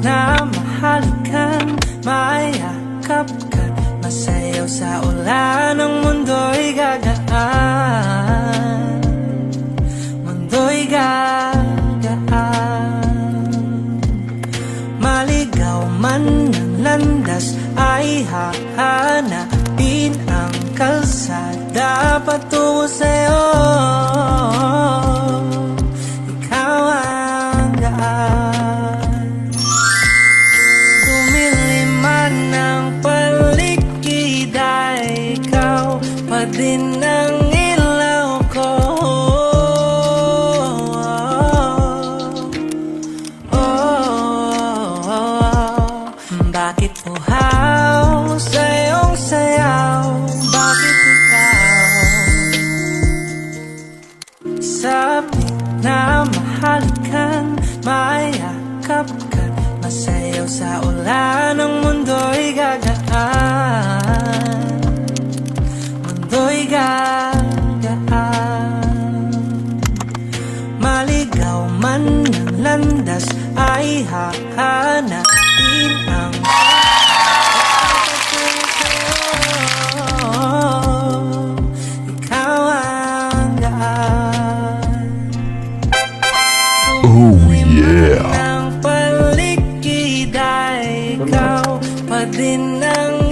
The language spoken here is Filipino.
na mahalikan, mayakap ka, masayaw sa ulan, ang mundo'y gagaan, mundo'y gagaan. Maligaw man ng landas ay hahanapin ang kalsada patungo sa'yo. Ikaw ang daan. Dumilim man ang paligid ay ikaw pa din ang ilaw ko. Bakit uhaw sa iyong sayaw? Bakit ikaw sabi na mahalikan, mayakap ka, masayaw sa ulan, ang mundo'y gagaan, mundo'y gagaan. Maligaw man ng landas ay hahanapin ang ikaw ang daan. Oh yeah. Ng paligid ay ikaw pa din ang